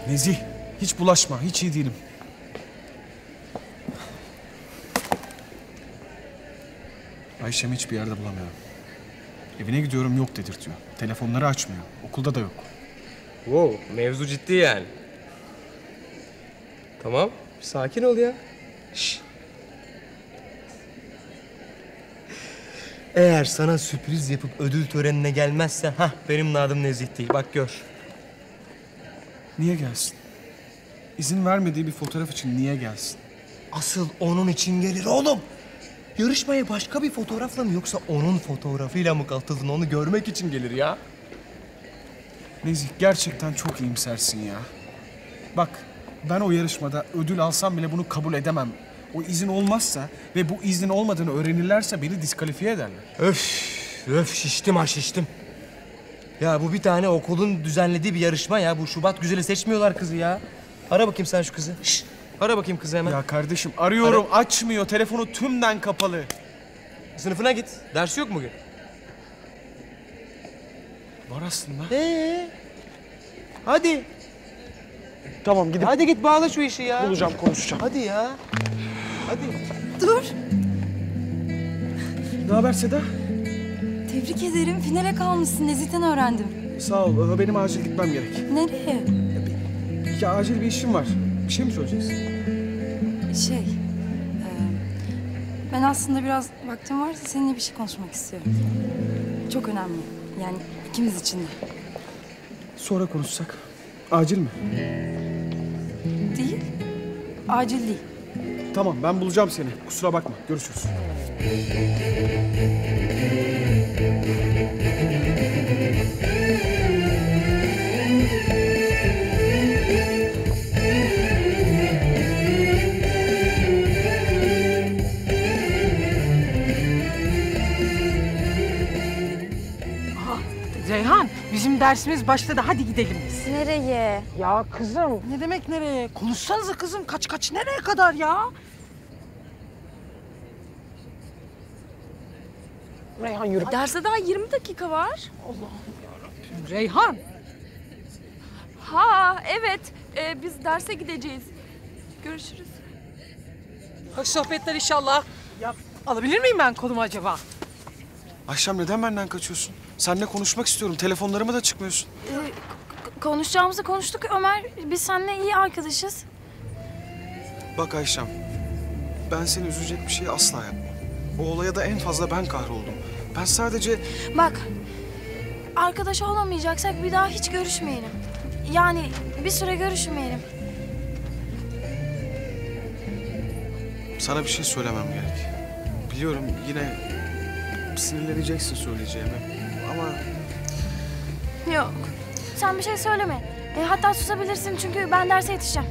Nezih, hiç bulaşma. Hiç iyi değilim. Ayşem'i hiçbir yerde bulamıyorum. Evine gidiyorum, yok dedirtiyor. Telefonları açmıyor. Okulda da yok. Wow, mevzu ciddi yani. Tamam, sakin ol ya. Şşş. Eğer sana sürpriz yapıp ödül törenine gelmezsen, benim adım Nezih değil. Bak gör. Niye gelsin? İzin vermediği bir fotoğraf için niye gelsin? Asıl onun için gelir oğlum. Yarışmaya başka bir fotoğrafla mı yoksa onun fotoğrafıyla mı katıldın onu görmek için gelir ya. Nezih, gerçekten çok iyimsersin ya. Bak, ben o yarışmada ödül alsam bile bunu kabul edemem. O izin olmazsa ve bu iznin olmadığını öğrenirlerse beni diskalifiye ederler. Öf şiştim ha şiştim. Ya bu bir tane okulun düzenlediği bir yarışma ya. Bu Şubat Güzeli seçmiyorlar kızı ya. Ara bakayım sen şu kızı. Şşş. Ara bakayım kızı hemen. Ya kardeşim arıyorum, açmıyor. Telefonu tümden kapalı. Sınıfına git. Dersi yok mu bugün? Var aslında. Hadi. Tamam, gidip Hadi git bağla şu işi ya. bulacağım, konuşacağım. Hadi ya. Hadi. Dur. Ne haber Seda? Tebrik ederim. Finale kalmışsın. Nezih'ten öğrendim. Sağ ol. Benim acil gitmem gerek. Nereye? Ya acil bir işim var. Bir şey mi söyleyeceksin? Ben aslında biraz vaktim varsa seninle bir şey konuşmak istiyorum. Çok önemli. Yani ikimiz için de. Sonra konuşsak. Acil mi? Değil. Acil değil. Tamam, ben bulacağım seni. Kusura bakma. Görüşürüz. Reyhan, bizim dersimiz başladı. Hadi gidelim biz. Nereye? Ya kızım. Ne demek nereye? Konuşsanıza kızım. Kaç nereye kadar ya? Reyhan yürü. Derse daha 20 dakika var. Reyhan. Ha evet. Biz derse gideceğiz. Görüşürüz. Hoş sohbetler inşallah. Ya alabilir miyim ben kolumu acaba? Ayşem, neden benden kaçıyorsun? Seninle konuşmak istiyorum. Telefonlarıma da çıkmıyorsun. Konuşacağımızı konuştuk Ömer. Biz seninle iyi arkadaşız. Bak Ayşem, ben seni üzecek bir şey asla yapmam. O olaya da en fazla ben kahroldum. Ben sadece... Bak, arkadaş olamayacaksak bir daha hiç görüşmeyelim. Yani bir süre görüşmeyelim. Sana bir şey söylemem gerek. Biliyorum yine sinirleneceksin söyleyeceğime ama... Yok, sen bir şey söyleme. Hatta susabilirsin çünkü ben derse yetişeceğim.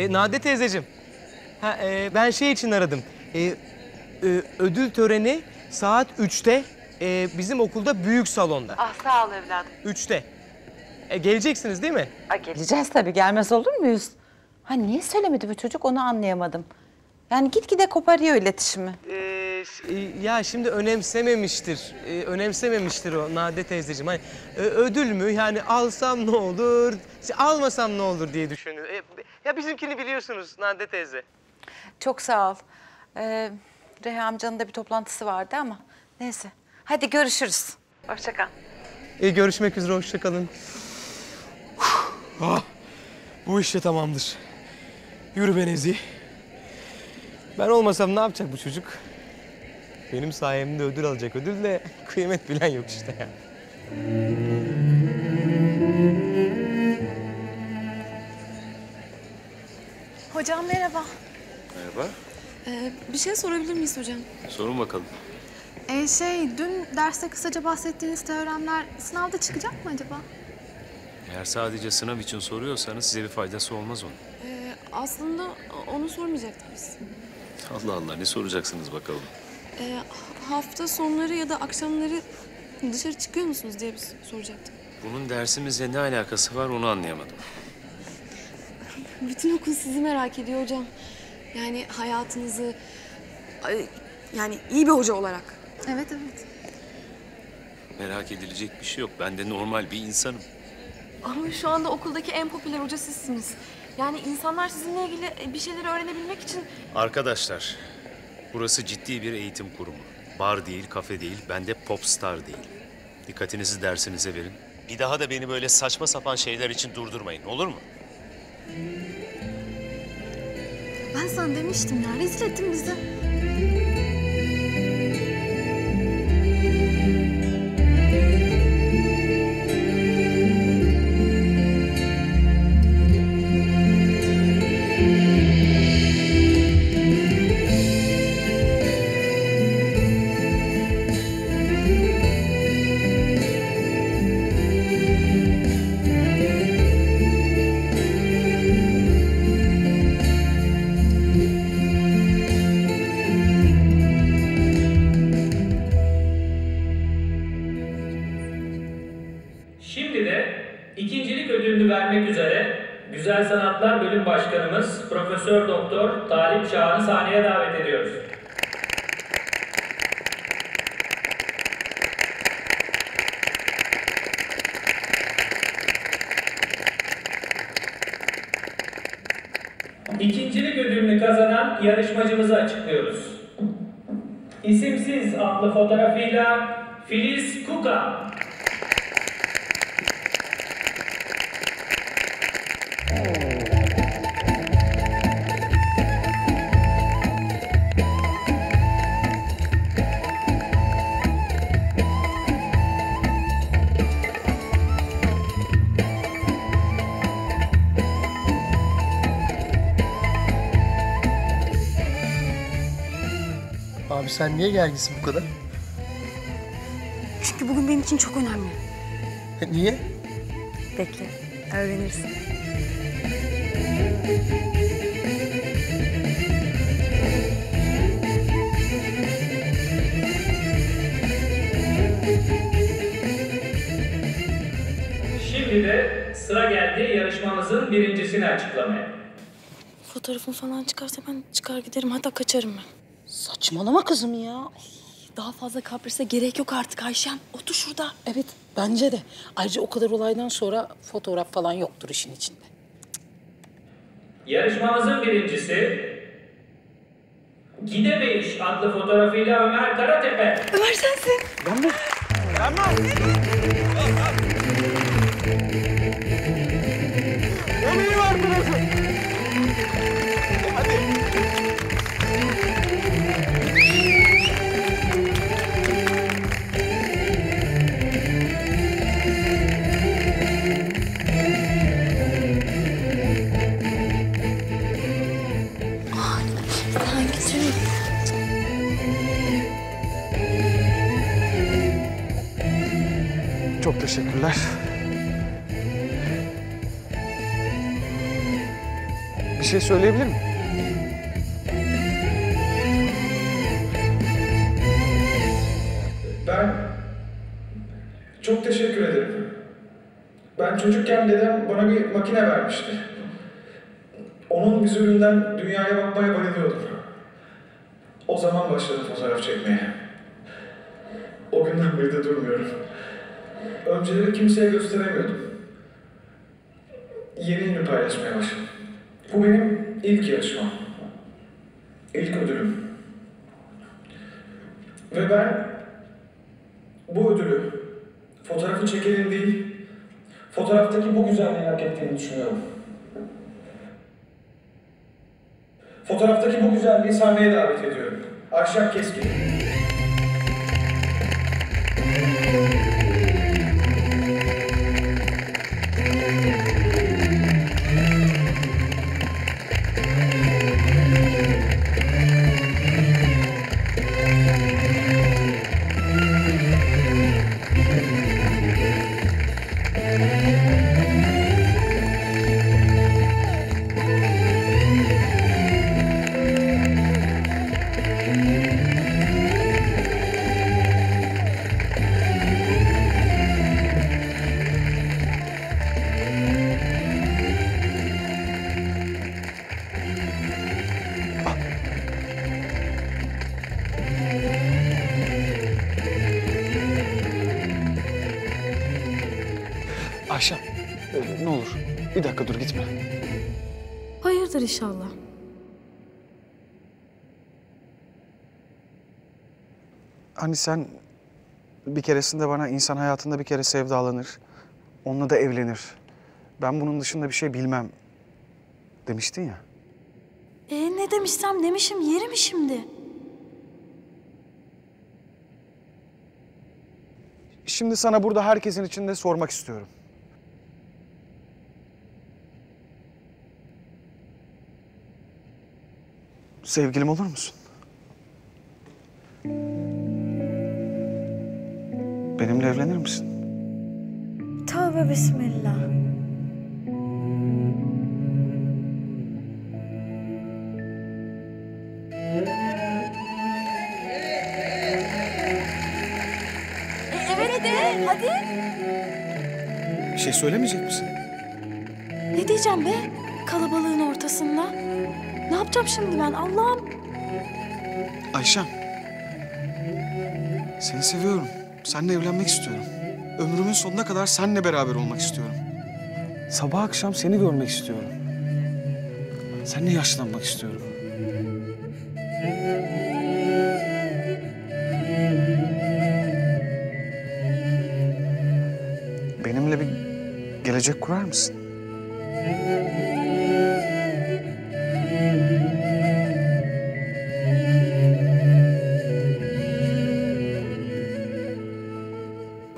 Nade teyzeciğim. Ben şey için aradım. Ödül töreni saat 3'te bizim okulda büyük salonda. Ah sağ ol evladım. 3'te. Geleceksiniz değil mi? Geleceğiz tabii, gelmez olur muyuz? Ha niye söylemedi bu çocuk onu anlayamadım. Yani gitgide koparıyor iletişimi. Ya şimdi önemsememiştir o Nade teyzeciğim. Hani ödül mü yani alsam ne olur, almasam ne olur diye düşünüyor. Ya bizimkini biliyorsunuz Nade teyze. Çok sağ ol. Reha amcanın da bir toplantısı vardı ama neyse. Hadi görüşürüz. Hoşça kal. Görüşmek üzere, hoşça kalın. Bu iş de tamamdır. Yürü be Nezih. Ben olmasam ne yapacak bu çocuk? Benim sayemde ödül alacak. Ödülle kıymet bilen yok işte ya. Hocam merhaba. Merhaba. Bir şey sorabilir miyiz hocam? Sorun bakalım. Dün derste kısaca bahsettiğiniz teoremler sınavda çıkacak mı acaba? Eğer sadece sınav için soruyorsanız size bir faydası olmaz onun. Aslında onu sormayacaktık biz. Allah Allah, ne soracaksınız bakalım? Hafta sonları ya da akşamları dışarı çıkıyor musunuz diye biz soracaktık. Bunun dersimizle ne alakası var onu anlayamadım. Bütün okul sizi merak ediyor hocam. Yani hayatınızı, Yani iyi bir hoca olarak. Evet, evet. Merak edilecek bir şey yok. Ben de normal bir insanım. Ama şu anda okuldaki en popüler hoca sizsiniz. Yani insanlar sizinle ilgili bir şeyleri öğrenebilmek için... Arkadaşlar, burası ciddi bir eğitim kurumu. Bar değil, kafe değil, ben de popstar değil. Dikkatinizi dersinize verin. Bir daha da beni böyle saçma sapan şeyler için durdurmayın, olur mu? Ben sana demiştim ya, rezil ettin bizi. Şimdi de ikincilik ödülünü vermek üzere Güzel Sanatlar Bölüm Başkanımız Profesör Doktor Talip Şahan'ı sahneye davet ediyoruz. İkincilik ödülünü kazanan yarışmacımızı açıklıyoruz. İsimsiz adlı fotoğrafıyla Filiz Kuka. Abi sen niye gerginsin bu kadar? Çünkü bugün benim için çok önemli. Niye? Bekle, öğrenirsin. Şimdi de sıra geldi yarışmamızın birincisini açıklamaya. Fotoğrafım falan çıkarsa ben çıkar giderim, hatta kaçarım ben. Saçmalama kızım ya. Daha fazla kaprise gerek yok artık Ayşem. Otur şurada. Evet, bence de. Ayrıca o kadar olaydan sonra fotoğraf falan yoktur işin içinde. Yarışmamızın birincisi Gidemeyiş adlı fotoğrafıyla Ömer Karatepe. Ömer sensin. Ben mi? Ben mi? Benim arkadaşım. Hadi. Hangisi? Çok teşekkürler. Bir şey söyleyebilir miyim? Ben çok teşekkür ederim. Ben çocukken dedem bana bir makine vermişti. Onun vizöründen dünyaya bakmaya bayılıyordum. O zaman başladım fotoğraf çekmeye. O günden beri de durmuyorum. Önceleri kimseye gösteremiyordum. Yeni yeni paylaşmaya başladım. Bu benim ilk yarışmam. İlk ödülüm. Ve ben bu ödülü fotoğrafı çekenin değil, fotoğraftaki bu güzelliği hak ettiğini düşünüyorum. Fotoğraftaki bu güzelliği sahneye davet ediyorum. Ayşak Keskin. Ayşem, ne olur bir dakika dur gitme. Hayırdır inşallah. Hani sen bir keresinde bana insan hayatında bir kere sevdalanır, onunla da evlenir. Ben bunun dışında bir şey bilmem demiştin ya. Ne demişsem demişim, yeri mi şimdi? Şimdi sana burada herkesin içinde sormak istiyorum. Sevgilim olur musun? Benimle evlenir misin? Tövbe bismillah. Evet de, hadi. Bir şey söylemeyecek misin? Ne diyeceğim be? Kalabalığın ortasında. Ne yapacağım şimdi ben Allah'ım? Ayşem, seni seviyorum. Seninle evlenmek istiyorum. Ömrümün sonuna kadar seninle beraber olmak istiyorum. Sabah akşam seni görmek istiyorum. Seninle yaşlanmak istiyorum. Benimle bir gelecek kurar mısın?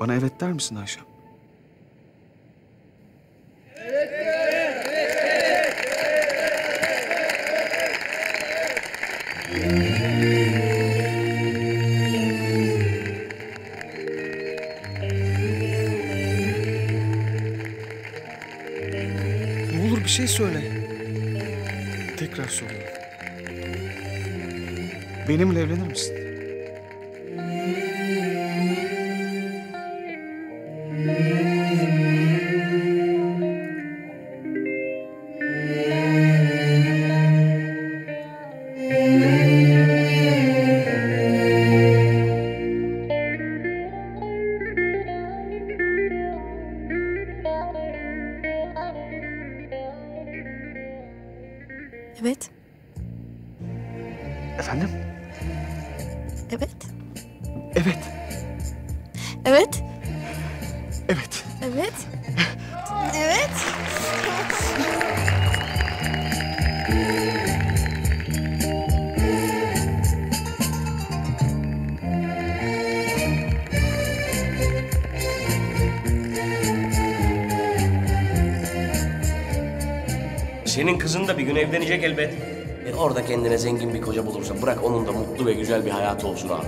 Bana evet der misin Ayşem? Ne olur bir şey söyle. Tekrar soruyorum. Benimle evlenir misin? Evet. Efendim? Evet. Evet. Evet. Evet. Evet. Evet. Senin kızın da bir gün evlenecek elbet. Orada kendine zengin bir koca bulursa bırak onun da mutlu ve güzel bir hayatı olsun abi.